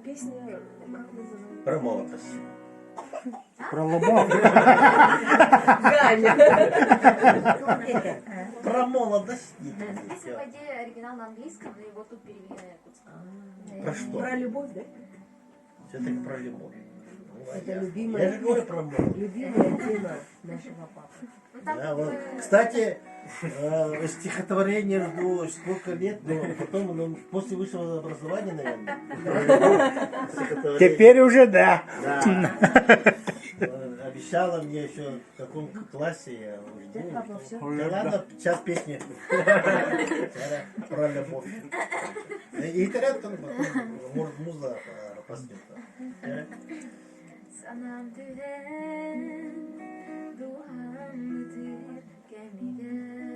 Песня, как называется? Про молодость. Про любовь. Ганя. Про молодость. Песня, по идее, оригинал на английском, но его тут перевели на якутском. Про что? Про любовь, да? Все-таки про любовь. Ну, Это я любимая, же говорю про молодость. любимая тема нашего папы. Ну, там Да, как вот. бы- Кстати, стихотворение жду сколько лет, но потом, после высшего образования, наверное. стихотворение. Теперь уже да. Да. Обещала мне еще в каком классе я жду. Папа, всё. Да ладно, сейчас песни. Про любовь. И интернет там, может, муза поспета. Sanam düven duamdır gemide